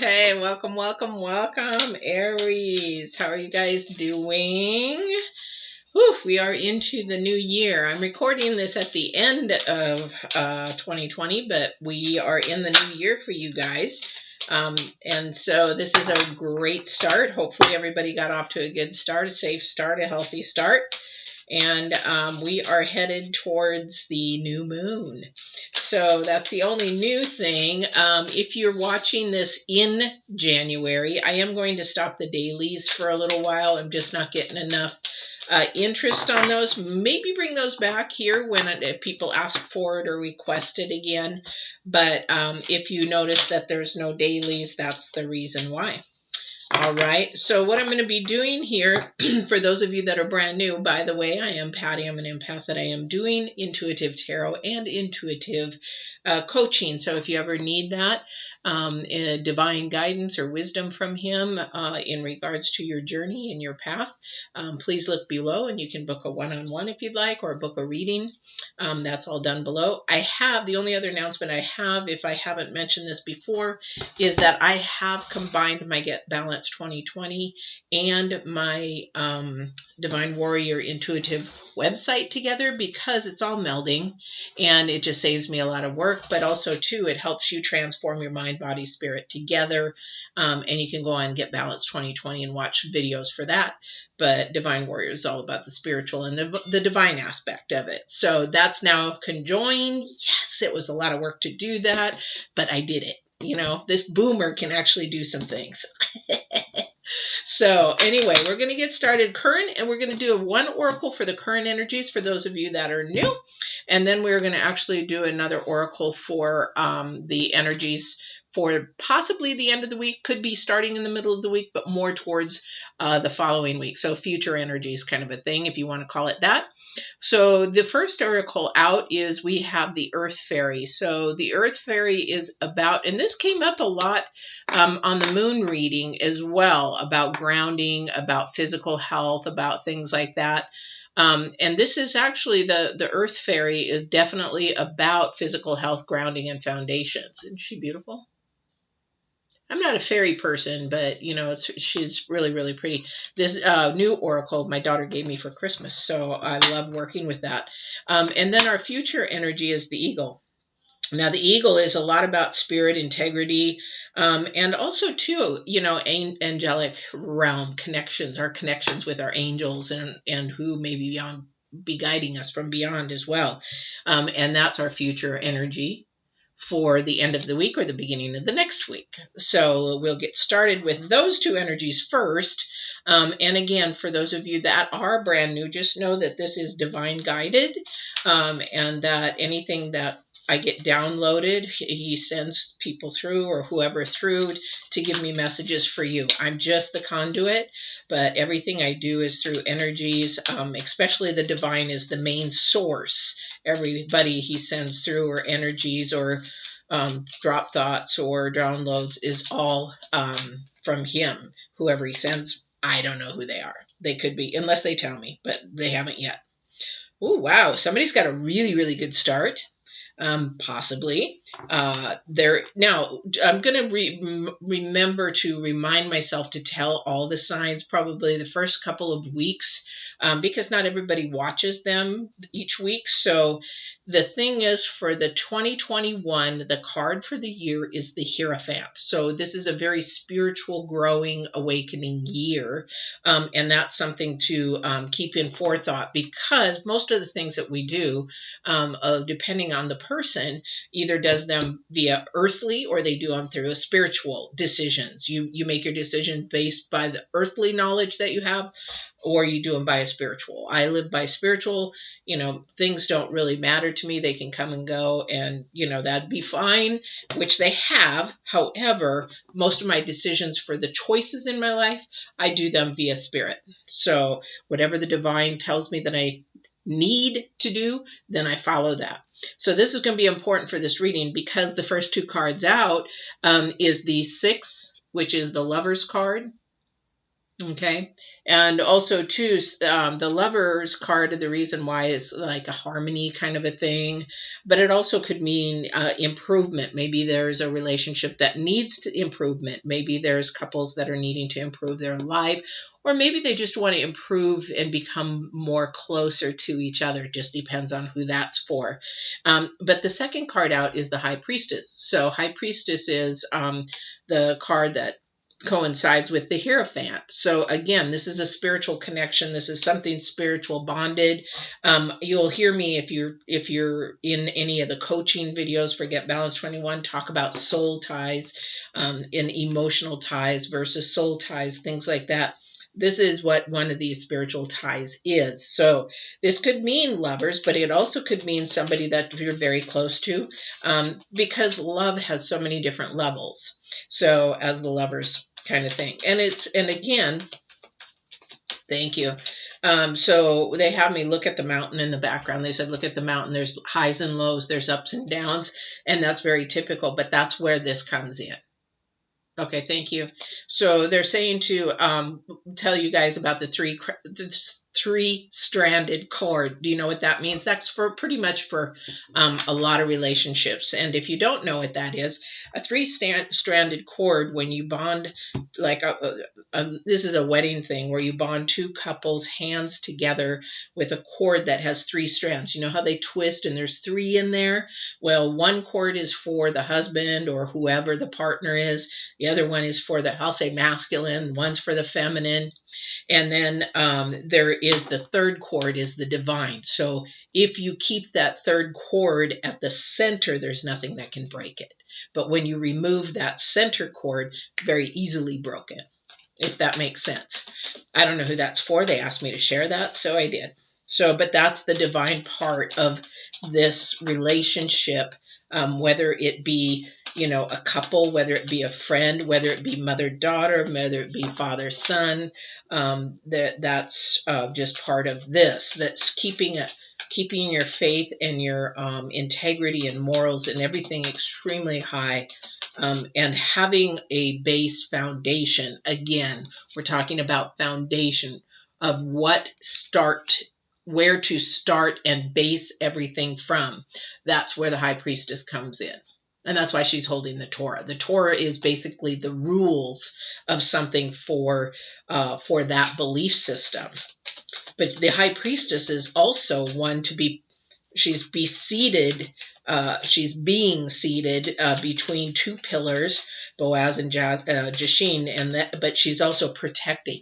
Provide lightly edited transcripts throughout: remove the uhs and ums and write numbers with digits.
Hey, welcome, welcome, welcome, Aries. How are you guys doing? Whew, we are into the new year. I'm recording this at the end of 2020, but we are in the new year for you guys. And so this is a great start. Hopefully everybody got off to a good start, a safe start, a healthy start. And we are headed towards the new moon. So that's the only new thing. If you're watching this in January, I am going to stop the dailies for a little while. I'm just not getting enough interest on those. Maybe bring those back here when if people ask for it or request it again. But if you notice that there's no dailies, that's the reason why. All right, so what I'm going to be doing here, for those of you that are brand new, by the way, I am Patti. I'm an empath that I am doing intuitive tarot and intuitive coaching. So if you ever need that, divine guidance or wisdom from him in regards to your journey and your path, please look below and you can book a one-on-one if you'd like, or book a reading. That's all done below. The only other announcement I have, if I haven't mentioned this before, is that I have combined my Get Balanced 2020 and my Divine Warrior Intuitive website together, because it's all melding and it just saves me a lot of work, but also too, it helps you transform your mind, body, spirit together. And you can go on Get Balanced 2020 and watch videos for that. But Divine Warrior is all about the spiritual and the divine aspect of it. So that's now conjoined. Yes, it was a lot of work to do that, but I did it. You know, this boomer can actually do some things. So anyway, we're going to get started current, and we're going to do one oracle for the current energies for those of you that are new. And then we're going to actually do another oracle for the energies for possibly the end of the week. Could be starting in the middle of the week, but more towards the following week. So future energies kind of a thing, if you want to call it that. So the first oracle out is we have the Earth Fairy. So the Earth Fairy is about, and this came up a lot on the moon reading as well, about grounding, about physical health, about things like that. And this is actually the Earth Fairy is definitely about physical health, grounding, and foundations. Isn't she beautiful? I'm not a fairy person, but you know, she's really, really pretty. This new oracle my daughter gave me for Christmas, so I love working with that. And then our future energy is the eagle. Now, the eagle is a lot about spirit, integrity, and also too, you know, angelic realm connections, our connections with our angels and who may be guiding us from beyond as well. And that's our future energy for the end of the week or the beginning of the next week. So we'll get started with those two energies first. And again, for those of you that are brand new, just know that this is divine guided, and that anything that I get downloaded, he sends people through or whoever through to give me messages for you. I'm just the conduit, but everything I do is through energies, especially the divine is the main source. Everybody he sends through, or energies, or drop thoughts or downloads, is all from him. Whoever he sends, I don't know who they are. They could be, unless they tell me, but they haven't yet. Oh, wow. Somebody's got a really, really good start. Possibly. Now, I'm going to remember to remind myself to tell all the signs probably the first couple of weeks, because not everybody watches them each week. So the thing is, for the 2021, the card for the year is the Hierophant. So this is a very spiritual, growing, awakening year. And that's something to keep in forethought, because most of the things that we do, depending on the person, either does them via earthly or they do them through spiritual decisions. You make your decision based by the earthly knowledge that you have, or you do them by a spiritual. I live by spiritual. You know, things don't really matter to me. They can come and go, and you know, that'd be fine, which they have. However, most of my decisions for the choices in my life, I do them via spirit. So whatever the divine tells me that I need to do, then I follow that. So this is going to be important for this reading, because the first two cards out is the 6, which is the Lover's card. Okay. And also too, the Lovers card, the reason why is like a harmony kind of a thing, but it also could mean improvement. Maybe there's a relationship that needs to improvement. Maybe there's couples that are needing to improve their life, or maybe they just want to improve and become more closer to each other. It just depends on who that's for. But the second card out is the High Priestess. So High Priestess is the card that coincides with the Hierophant. So again, this is a spiritual connection. This is something spiritual bonded. You'll hear me if you're in any of the coaching videos for Get Balance 21 talk about soul ties, and emotional ties versus soul ties, things like that. This is what one of these spiritual ties is. So this could mean lovers, but it also could mean somebody that you're very close to, because love has so many different levels. So as the lovers kind of thing. And again, thank you. So they have me look at the mountain in the background. They said, look at the mountain. There's highs and lows. There's ups and downs. And that's very typical, but that's where this comes in. Okay, thank you. So they're saying to tell you guys about the three-stranded cord. Do you know what that means? That's for pretty much for a lot of relationships. And if you don't know what that is, a three-stranded cord, when you bond, like this is a wedding thing where you bond two couples hands together with a cord that has three strands. You know how they twist and there's three in there? Well, one cord is for the husband or whoever the partner is. The other one is for the, I'll say masculine, one's for the feminine. And then there is the third cord is the divine. So if you keep that third cord at the center, there's nothing that can break it. But when you remove that center cord, very easily broken, if that makes sense. I don't know who that's for. They asked me to share that, so I did. So, but that's the divine part of this relationship, whether it be, you know, a couple, whether it be a friend, whether it be mother-daughter, whether it be father-son, that's just part of this. That's keeping your faith and your integrity and morals and everything extremely high, and having a base foundation. Again, we're talking about foundation of where to start and base everything from. That's where the High Priestess comes in. And that's why she's holding the Torah. The Torah is basically the rules of something for that belief system. But the High Priestess is also one to be, she's being seated between two pillars, Boaz and Jashin, but she's also protecting.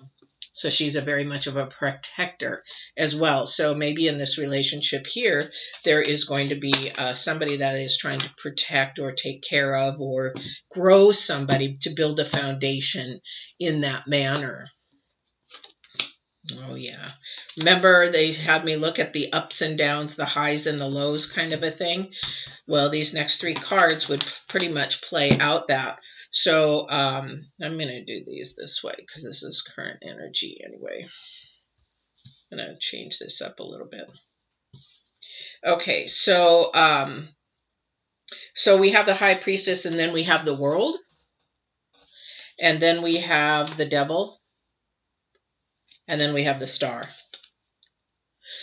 So she's very much of a protector as well. So maybe in this relationship here, there is going to be somebody that is trying to protect or take care of or grow somebody to build a foundation in that manner. Oh, yeah. Remember, they had me look at the ups and downs, the highs and the lows kind of a thing. Well, these next three cards would pretty much play out that. So I'm going to do these this way because this is current energy anyway. I'm going to change this up a little bit. Okay, so we have the High Priestess, and then we have the World, and then we have the Devil, and then we have the Star.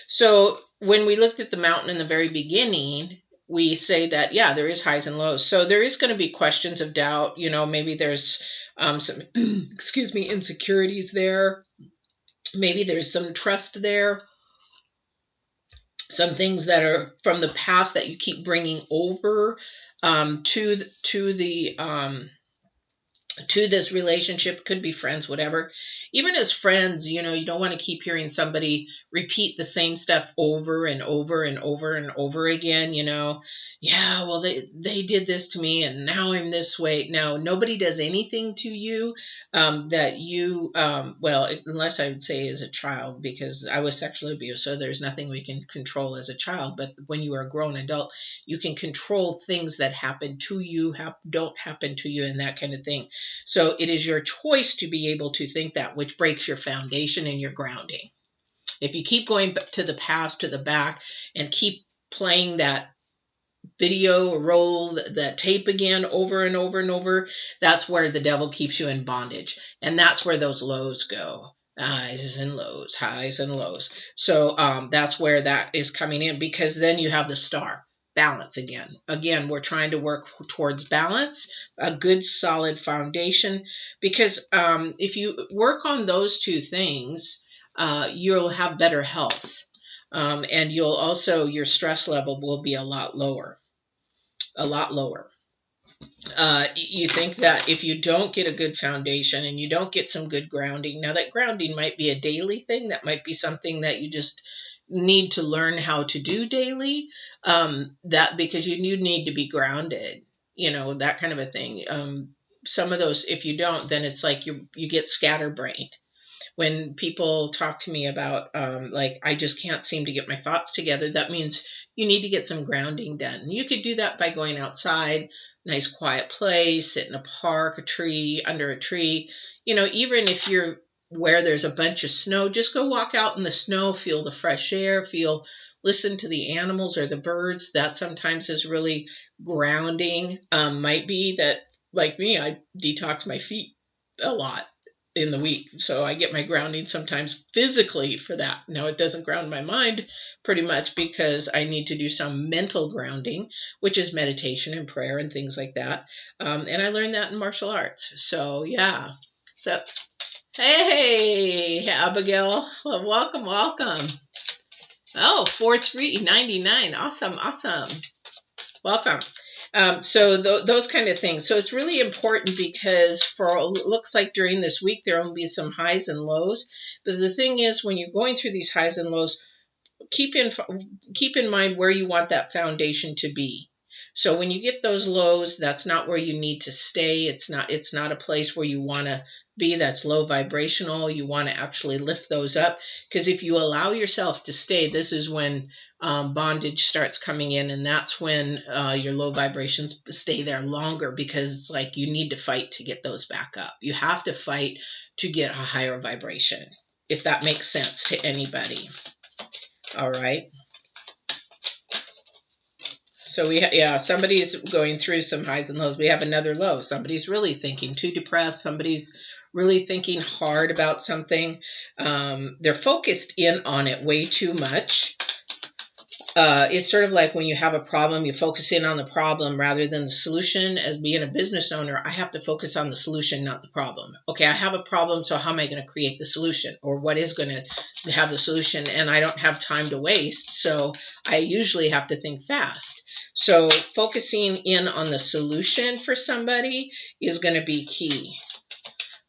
So when we looked at the mountain in the very beginning, we say that, yeah, there is highs and lows. So there is going to be questions of doubt. You know, maybe there's some, insecurities there. Maybe there's some trust there. Some things that are from the past that you keep bringing over to this relationship. Could be friends, whatever. Even as friends, you know, you don't want to keep hearing somebody repeat the same stuff over and over and over and over again. You know, yeah, well, they did this to me and now I'm this way. No, nobody does anything to you that you, well, unless I would say as a child, because I was sexually abused, so there's nothing we can control as a child. But when you are a grown adult, you can control things that happen to you, don't happen to you, and that kind of thing. So it is your choice to be able to think that, which breaks your foundation and your grounding. If you keep going to the past, to the back, and keep playing that video, roll that tape again over and over and over, that's where the devil keeps you in bondage. And that's where those lows go. Highs and lows, highs and lows. So that's where that is coming in, because then you have the star balance again. Again, we're trying to work towards balance, a good solid foundation, because if you work on those two things, you'll have better health. And you'll also, your stress level will be a lot lower, a lot lower. You think that if you don't get a good foundation and you don't get some good grounding, now that grounding might be a daily thing, that might be something that you just need to learn how to do daily, that because you need to be grounded, that kind of a thing. Some of those, if you don't, then it's like you get scatterbrained. When people talk to me about like, I just can't seem to get my thoughts together, that means you need to get some grounding done. You could do that by going outside, nice quiet place, sit in a park, a tree, under a tree. Even if you're where there's a bunch of snow, just go walk out in the snow, feel the fresh air, listen to the animals or the birds. That sometimes is really grounding. Might be that, like me, I detox my feet a lot in the week. So I get my grounding sometimes physically for that. Now, it doesn't ground my mind pretty much, because I need to do some mental grounding, which is meditation and prayer and things like that. And I learned that in martial arts. So yeah. So, hey, Abigail, well, welcome. Oh, 4399. Awesome. Welcome. So those kind of things. So it's really important, because looks like during this week there will be some highs and lows. But the thing is, when you're going through these highs and lows, keep in mind where you want that foundation to be. So when you get those lows, that's not where you need to stay. It's not a place where you want to be. That's low vibrational. You want to actually lift those up, because if you allow yourself to stay, this is when bondage starts coming in, and that's when your low vibrations stay there longer, because it's like you need to fight to get those back up. You have to fight to get a higher vibration, if that makes sense to anybody. All right. So somebody's going through some highs and lows. We have another low. Somebody's really thinking, too depressed. Somebody's really thinking hard about something. They're focused in on it way too much. It's sort of like when you have a problem, you focus in on the problem rather than the solution. As being a business owner, I have to focus on the solution, not the problem. Okay, I have a problem, so how am I going to create the solution? Or what is going to have the solution? And I don't have time to waste, so I usually have to think fast. So focusing in on the solution for somebody is going to be key.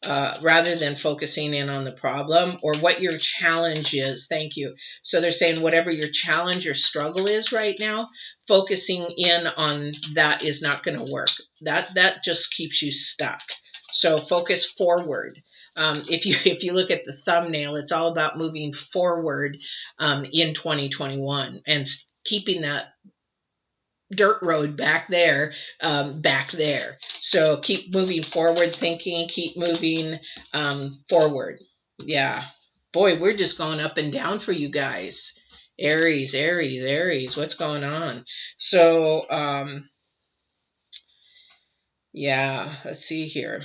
Rather than focusing in on the problem or what your challenge is. Thank you. So they're saying whatever your challenge or struggle is right now, focusing in on that is not going to work. That just keeps you stuck. So focus forward. If you look at the thumbnail, it's all about moving forward in 2021 and keeping that dirt road back there. So keep moving forward thinking, keep moving forward. Yeah. Boy, we're just going up and down for you guys. Aries, what's going on? So, yeah, let's see here.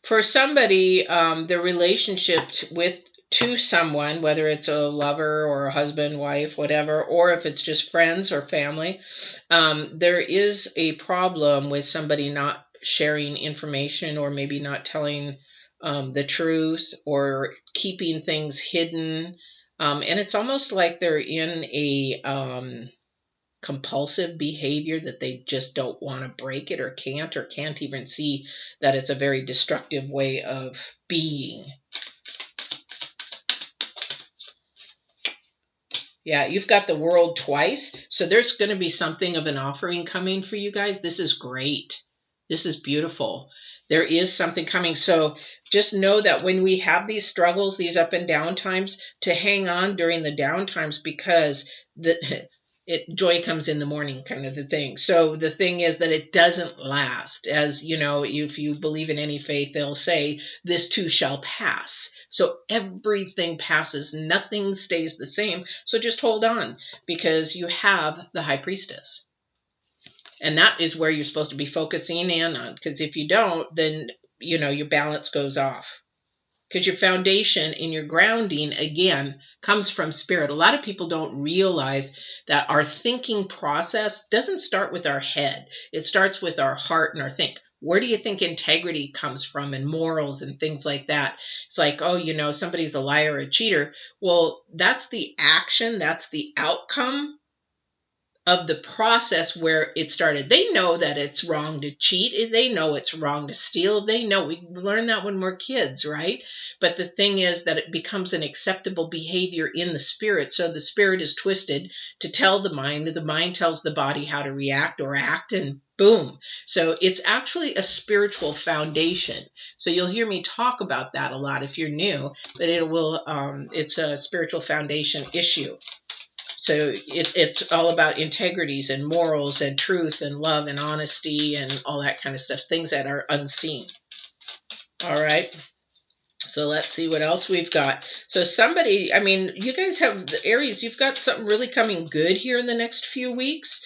For somebody, the relationship to someone, whether it's a lover or a husband, wife, whatever, or if it's just friends or family, there is a problem with somebody not sharing information, or maybe not telling the truth, or keeping things hidden. And it's almost like they're in a compulsive behavior that they just don't want to break it, or can't even see that it's a very destructive way of being. Yeah, you've got the world twice. So there's going to be something of an offering coming for you guys. This is great. This is beautiful. There is something coming. So just know that when we have these struggles, these up and down times, to hang on during the down times, because joy comes in the morning, kind of the thing. So the thing is that it doesn't last. As you know, if you believe in any faith, they'll say this too shall pass. So everything passes, nothing stays the same. So just hold on, because you have the high priestess. And that is where you're supposed to be focusing in on, because if you don't, then, you know, your balance goes off. Because your foundation and your grounding, again, comes from spirit. A lot of people don't realize that our thinking process doesn't start with our head. It starts with our heart and our think. Where do you think integrity comes from, and morals and things like that? It's like, oh, you know, somebody's a liar or a cheater. Well, that's the action, that's the outcome of the process where it started. They know that it's wrong to cheat. They know it's wrong to steal. They know. We learn that when we're kids, right? But the thing is that it becomes an acceptable behavior in the spirit. So the spirit is twisted to tell the mind. The mind tells the body how to react or act, and boom. So it's actually a spiritual foundation. So you'll hear me talk about that a lot if you're new, but it's a spiritual foundation issue. So it's all about integrities and morals and truth and love and honesty and all that kind of stuff, things that are unseen. All right. So let's see what else we've got. So somebody, I mean, you guys have the Aries, you've got something really coming good here in the next few weeks.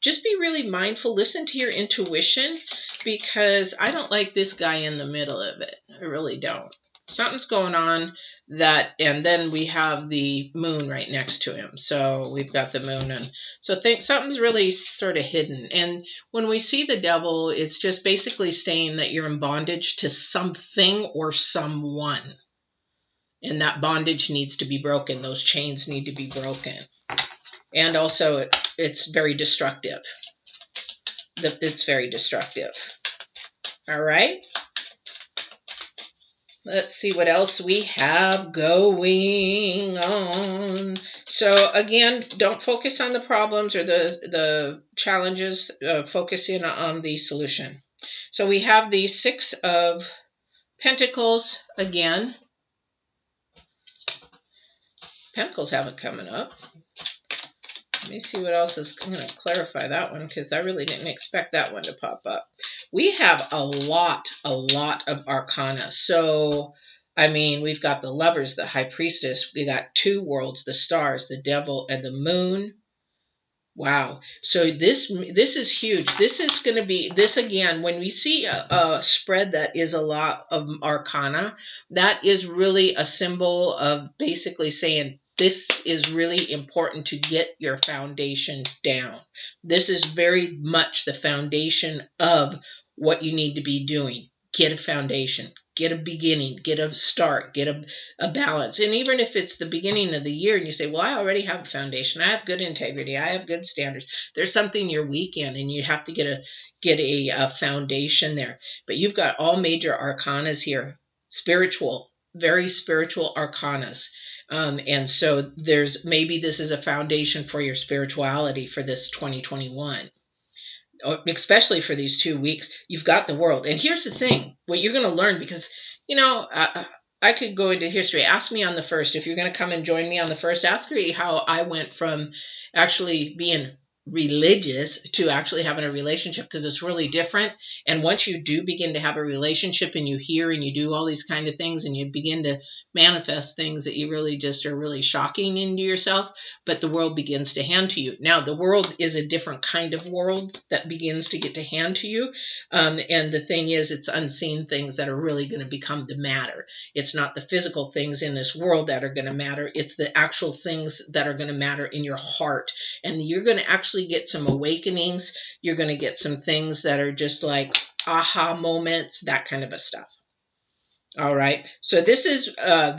Just be really mindful. Listen to your intuition, because I don't like this guy in the middle of it. I really don't. Something's going on that, and then we have the moon right next to him. So we've got the moon, and so think something's really sort of hidden. And when we see the devil, it's just basically saying that you're in bondage to something or someone, and that bondage needs to be broken. Those chains need to be broken. And also it's very destructive. It's very destructive. All right. Let's see what else we have going on. So again, don't focus on the problems or the challenges. Focus in on the solution. So we have the Six of Pentacles again. Pentacles haven't coming up. Let me see what else is going to clarify that one, because I really didn't expect that one to pop up. We have a lot of arcana. So, I mean, we've got the Lovers, the High Priestess. We got two worlds, the stars, the devil, and the moon. Wow. So this is huge. This is going to be, this again, when we see a spread that is a lot of arcana, that is really a symbol of basically saying, this is really important to get your foundation down. This is very much the foundation of what you need to be doing. Get a foundation, get a beginning, get a start, get a balance. And even if it's the beginning of the year and you say, well, I already have a foundation, I have good integrity, I have good standards. There's something you're weak in, and you have to get a foundation there. But you've got all major arcanas here, spiritual, very spiritual arcanas. And so maybe this is a foundation for your spirituality for this 2021, especially for these 2 weeks. You've got the world. And here's the thing, what you're going to learn, because, you know, I could go into history. Ask me on the 1st. If you're going to come and join me on the 1st, ask me how I went from actually being religious to actually having a relationship, because it's really different. And once you do begin to have a relationship and you hear and you do all these kind of things and you begin to manifest things that you really just are really shocking into yourself, but the world begins to hand to you. Now, the world is a different kind of world that begins to get to hand to you. And the thing is, it's unseen things that are really going to become the matter. It's not the physical things in this world that are going to matter. It's the actual things that are going to matter in your heart. And you're going to actually get some awakenings. You're going to get some things that are just like aha moments, that kind of a stuff. All right. So this is I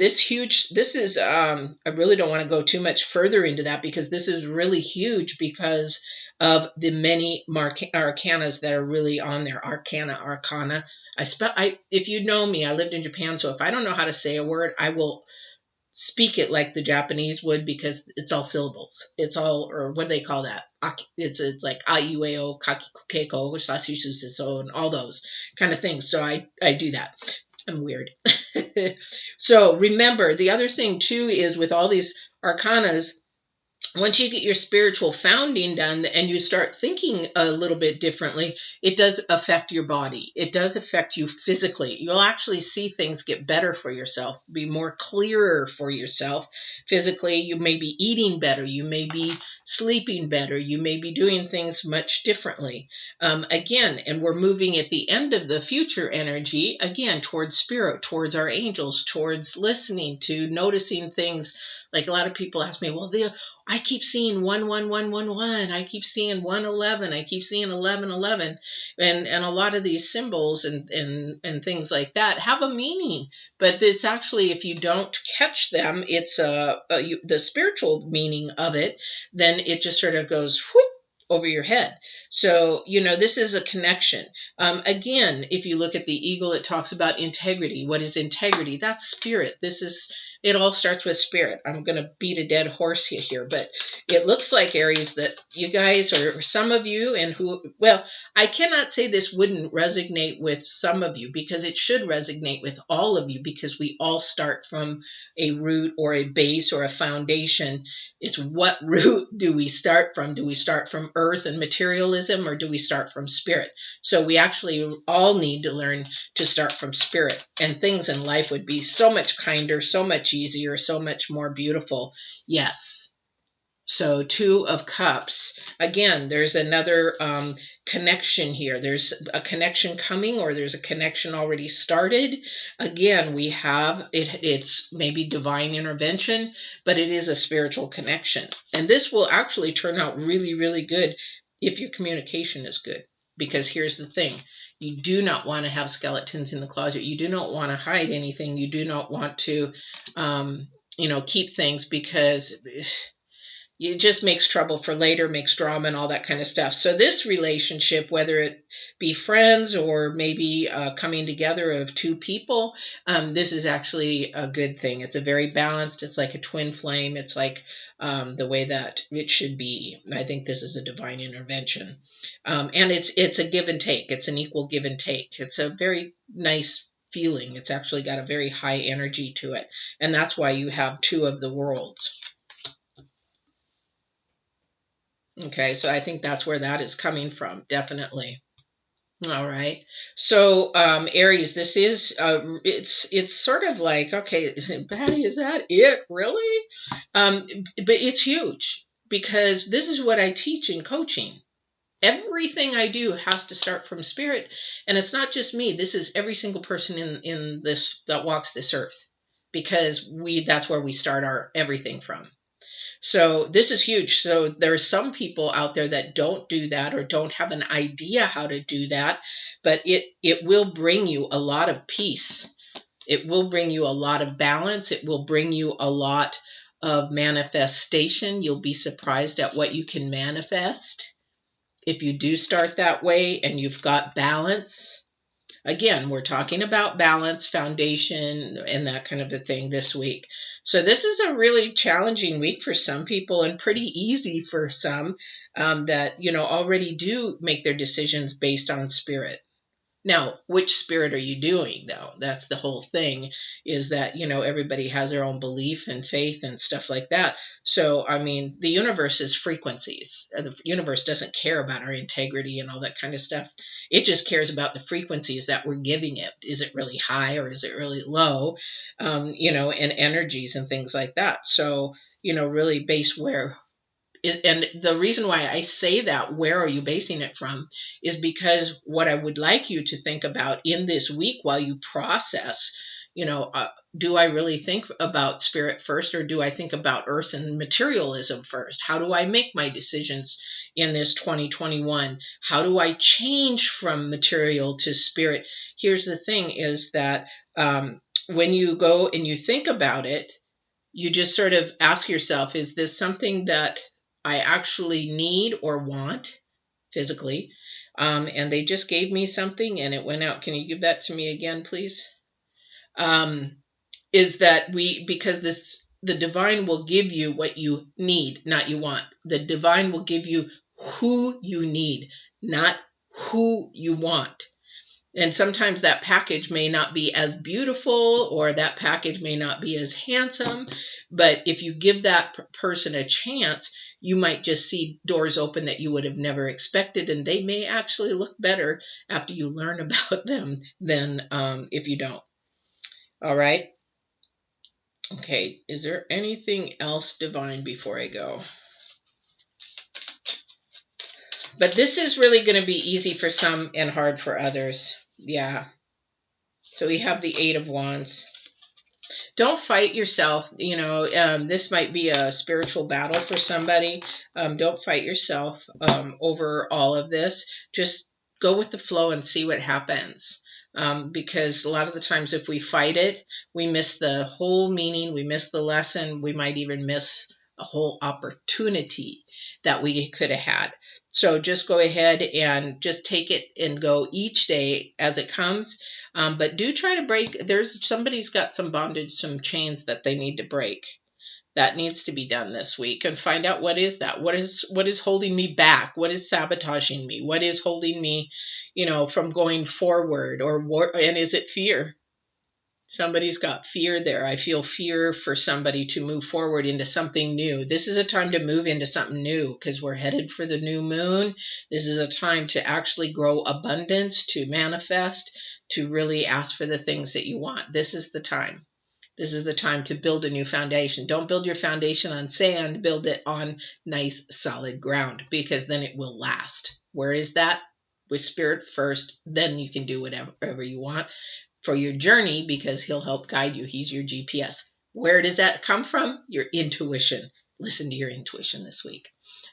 really don't want to go too much further into that, because this is really huge because of the many arcanas that are really on there. Arcana. If you know me, I lived in Japan. So if I don't know how to say a word, I will speak it like the Japanese would, because it's all syllables. It's all, or what do they call that? It's like aiueo, kakikukeko, sasisususo, and all those kind of things. So I do that. I'm weird. So remember, the other thing too is with all these arcanas, once you get your spiritual founding done and you start thinking a little bit differently, it does affect your body. It does affect you physically. You'll actually see things get better for yourself, be more clearer for yourself physically. You may be eating better. You may be sleeping better. You may be doing things much differently. Again, and we're moving at the end of the future energy, again, towards spirit, towards our angels, towards listening to noticing things. Like a lot of people ask me, well, I keep seeing 11111. I keep seeing 111. I keep seeing 1111, and a lot of these symbols and things like that have a meaning. But it's actually, if you don't catch them, it's the spiritual meaning of it. Then it just sort of goes whoop over your head. So this is a connection. Again, if you look at the eagle, it talks about integrity. What is integrity? That's spirit. It all starts with spirit. I'm going to beat a dead horse here, but it looks like, Aries, that you guys, or some of you, I cannot say this wouldn't resonate with some of you, because it should resonate with all of you, because we all start from a root or a base or a foundation. It's what root do we start from? Do we start from earth and materialism, or do we start from spirit? So we actually all need to learn to start from spirit, and things in life would be so much kinder, so much easier, so much more beautiful. Yes. So 2 of Cups. Again, there's another connection here. There's a connection coming, or there's a connection already started. Again, we have it's maybe divine intervention, but it is a spiritual connection. And this will actually turn out really, really good if your communication is good. Because here's the thing. You do not want to have skeletons in the closet. You do not want to hide anything. You do not want to, keep things, because it just makes trouble for later, makes drama and all that kind of stuff. So this relationship, whether it be friends or maybe coming together of 2 people, this is actually a good thing. It's a very balanced, it's like a twin flame. It's like the way that it should be. I think this is a divine intervention. And it's a give and take. It's an equal give and take. It's a very nice feeling. It's actually got a very high energy to it. And that's why you have 2 of the worlds. Okay, so I think that's where that is coming from, definitely. All right. So, Aries, this is it's sort of like, okay, Patty, is that it really? But it's huge, because this is what I teach in coaching. Everything I do has to start from spirit, and it's not just me. This is every single person in this that walks this earth, because that's where we start our everything from. So this is huge. So there's some people out there that don't do that, or don't have an idea how to do that, but it will bring you a lot of peace. It will bring you a lot of balance. It will bring you a lot of manifestation. You'll be surprised at what you can manifest if you do start that way and you've got balance. Again, we're talking about balance, foundation, and that kind of a thing this week. So this is a really challenging week for some people, and pretty easy for some that, already do make their decisions based on spirit. Now, which spirit are you doing, though? That's the whole thing, is that, everybody has their own belief and faith and stuff like that. So, I mean, the universe is frequencies. The universe doesn't care about our integrity and all that kind of stuff. It just cares about the frequencies that we're giving it. Is it really high, or is it really low? And energies and things like that. So, really base and the reason why I say that, where are you basing it from, is because what I would like you to think about in this week while you process, do I really think about spirit first, or do I think about earth and materialism first? How do I make my decisions in this 2021? How do I change from material to spirit? Here's the thing, is that when you go and you think about it, you just sort of ask yourself, is this something that I actually need or want physically? And they just gave me something and it went out. Can you give that to me again, please? Is that because the divine will give you what you need, not you want. The divine will give you who you need, not who you want. And sometimes that package may not be as beautiful, or that package may not be as handsome. But if you give that person a chance, you might just see doors open that you would have never expected. And they may actually look better after you learn about them than if you don't. All right. Okay. Is there anything else divine before I go? But this is really going to be easy for some and hard for others. Yeah. So we have the Eight of Wands. Don't fight yourself. This might be a spiritual battle for somebody. Don't fight yourself over all of this. Just go with the flow and see what happens. Because a lot of the times if we fight it, we miss the whole meaning, we miss the lesson, we might even miss a whole opportunity that we could have had. So just go ahead and just take it and go each day as it comes. But do try to break. Somebody's got some bondage, some chains that they need to break. That needs to be done this week, and find out what is that. What is holding me back? What is sabotaging me? What is holding me, from going forward? And is it fear? Somebody's got fear there. I feel fear for somebody to move forward into something new. This is a time to move into something new because we're headed for the new moon. This is a time to actually grow abundance, to manifest, to really ask for the things that you want. This is the time. This is the time to build a new foundation. Don't build your foundation on sand. Build it on nice, solid ground, because then it will last. Where is that? With spirit first. Then you can do whatever you want for your journey, because he'll help guide you. He's your GPS. Where does that come from? Your intuition. Listen to your intuition this week.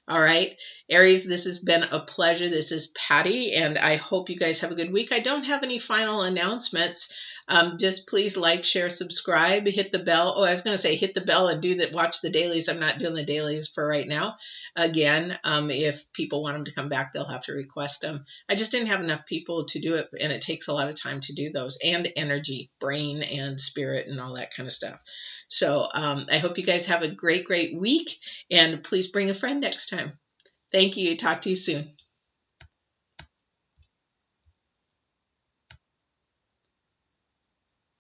All right, Aries, this has been a pleasure. This is Patti, and I hope you guys have a good week. I don't have any final announcements. Just please like, share, subscribe, hit the bell. Oh, I was going to say hit the bell and watch the dailies. I'm not doing the dailies for right now. Again, if people want them to come back, they'll have to request them. I just didn't have enough people to do it, and it takes a lot of time to do those, and energy, brain and spirit and all that kind of stuff. So I hope you guys have a great, great week, and please bring a friend next time. Thank you. Talk to you soon.